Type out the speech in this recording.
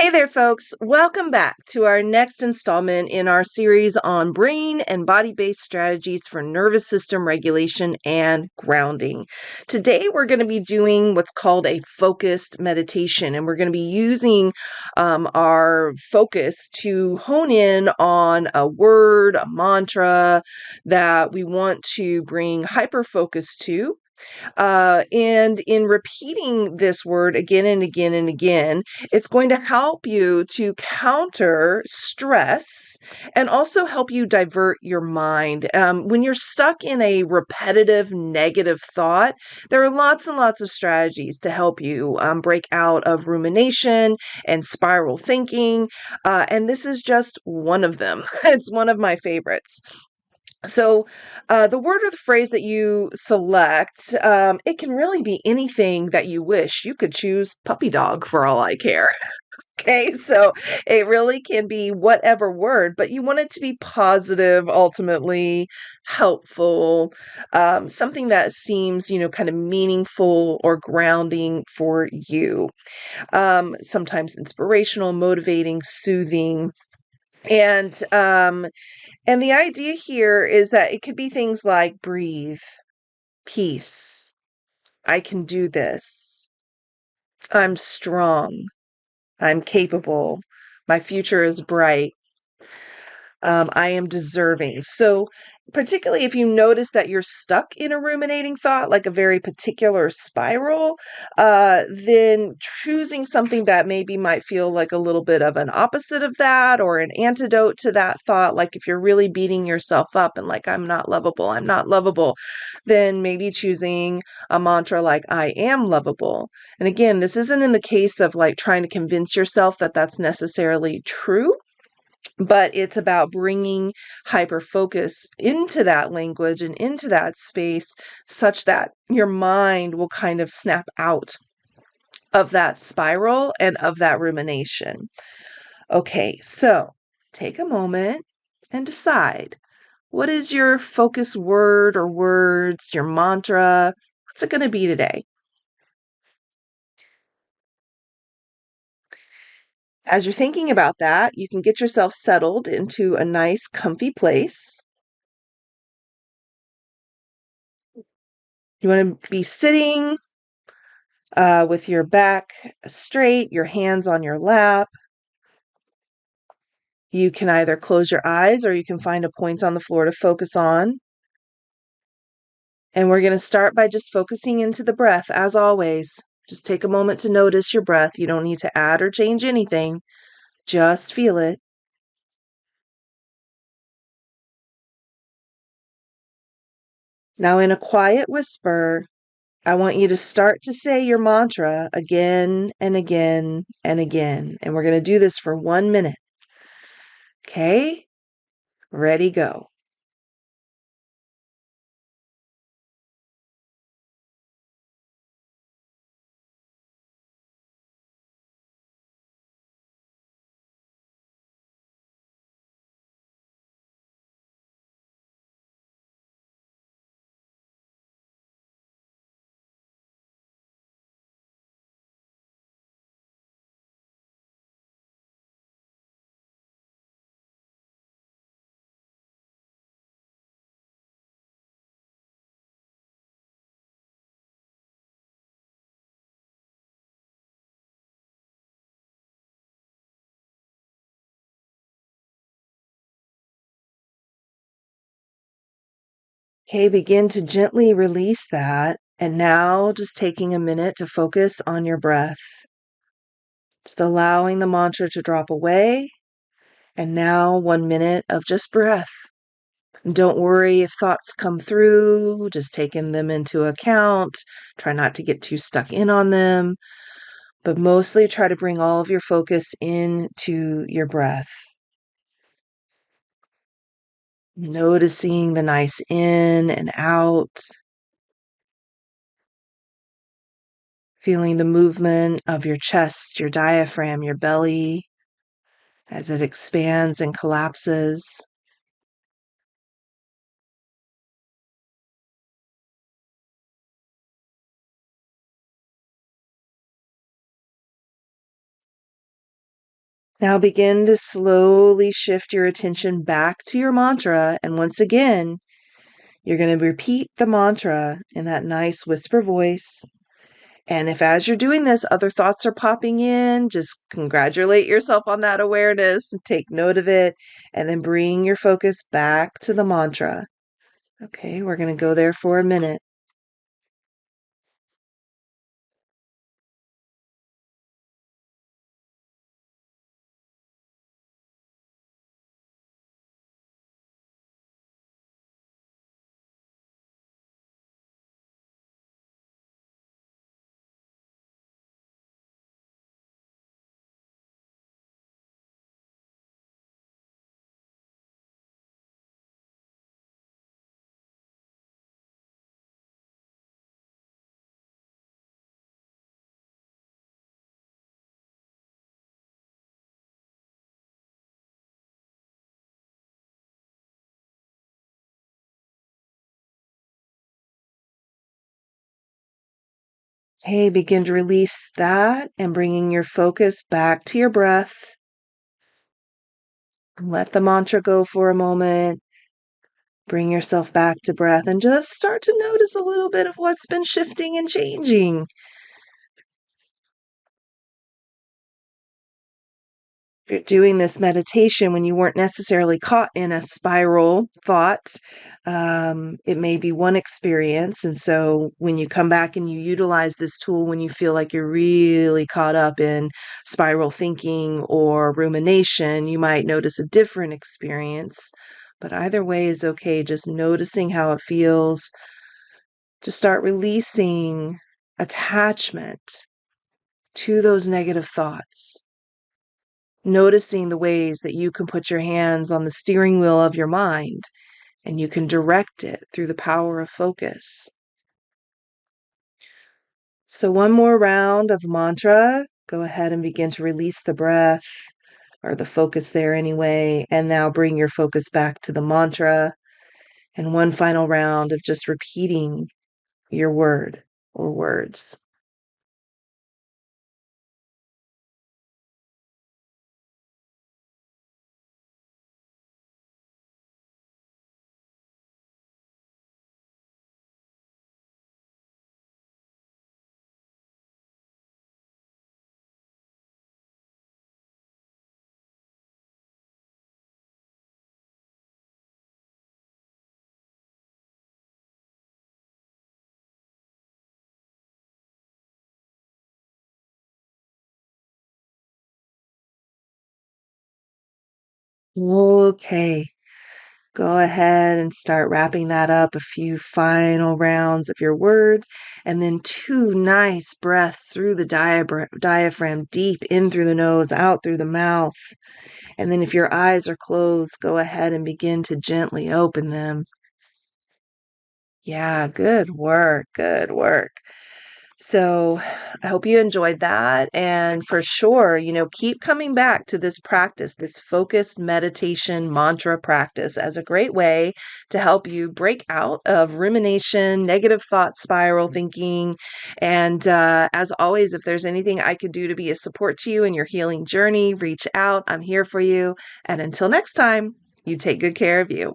Hey there, folks. Welcome back to our next installment in our series on brain and body-based strategies for nervous system regulation and grounding. Today, we're going to be doing what's called a focused meditation, and we're going to be using our focus to hone in on a word, a mantra that we want to bring hyper-focus to. And in repeating this word again and again and again, it's going to help you to counter stress and also help you divert your mind. When you're stuck in a repetitive negative thought, there are lots and lots of strategies to help you break out of rumination and spiral thinking. And this is just one of them. It's one of my favorites. So, the word or the phrase that you select, it can really be anything that you wish. You could choose puppy dog for all I care. Okay, so it really can be whatever word, but you want it to be positive, ultimately helpful, something that seems, kind of meaningful or grounding for you. Sometimes inspirational, motivating, soothing, and and the idea here is that it could be things like breathe, peace, I can do this, I'm strong, I'm capable, my future is bright, I am deserving. So, particularly if you notice that you're stuck in a ruminating thought, like a very particular spiral, then choosing something that maybe might feel like a little bit of an opposite of that or an antidote to that thought, like if you're really beating yourself up and like, I'm not lovable, then maybe choosing a mantra like, I am lovable. And again, this isn't in the case of like trying to convince yourself that that's necessarily true, but it's about bringing hyper focus into that language and into that space such that your mind will kind of snap out of that spiral and of that rumination. Okay, so take a moment and decide, what is your focus word or words, your mantra? What's it going to be today? As you're thinking about that, you can get yourself settled into a nice, comfy place. You want to be sitting with your back straight, your hands on your lap. You can either close your eyes or you can find a point on the floor to focus on. And we're going to start by just focusing into the breath, as always. Just take a moment to notice your breath. You don't need to add or change anything, just feel it. Now, in a quiet whisper, I want you to start to say your mantra again and again and again. And we're going to do this for 1 minute. Okay? Ready, go. Okay, begin to gently release that. And now just taking a minute to focus on your breath. Just allowing the mantra to drop away. And now 1 minute of just breath. And don't worry if thoughts come through, just taking them into account. Try not to get too stuck in on them, but mostly try to bring all of your focus into your breath. Noticing the nice in and out. Feeling the movement of your chest, your diaphragm, your belly as it expands and collapses. Now begin to slowly shift your attention back to your mantra. And once again, you're going to repeat the mantra in that nice whisper voice. And if as you're doing this, other thoughts are popping in, just congratulate yourself on that awareness and take note of it. And then bring your focus back to the mantra. Okay, we're going to go there for a minute. Okay, begin to release that and bringing your focus back to your breath. Let the mantra go for a moment. Bring yourself back to breath and just start to notice a little bit of what's been shifting and changing. If you're doing this meditation when you weren't necessarily caught in a spiral thought, it may be one experience. And so when you come back and you utilize this tool, when you feel like you're really caught up in spiral thinking or rumination, you might notice a different experience. But either way is okay. Just noticing how it feels. To start releasing attachment to those negative thoughts. Noticing the ways that you can put your hands on the steering wheel of your mind and you can direct it through the power of focus. So one more round of mantra. Go ahead and begin to release the breath or the focus there anyway. And now bring your focus back to the mantra. And one final round of just repeating your word or words. Okay. Go ahead and start wrapping that up. A few final rounds of your words, and then 2 nice breaths through the diaphragm, deep in through the nose, out through the mouth. And then if your eyes are closed, go ahead and begin to gently open them. Yeah, good work. Good work. So I hope you enjoyed that. And for sure, keep coming back to this practice, this focused meditation mantra practice as a great way to help you break out of rumination, negative thought spiral thinking. And as always, if there's anything I could do to be a support to you in your healing journey, reach out. I'm here for you. And until next time, you take good care of you.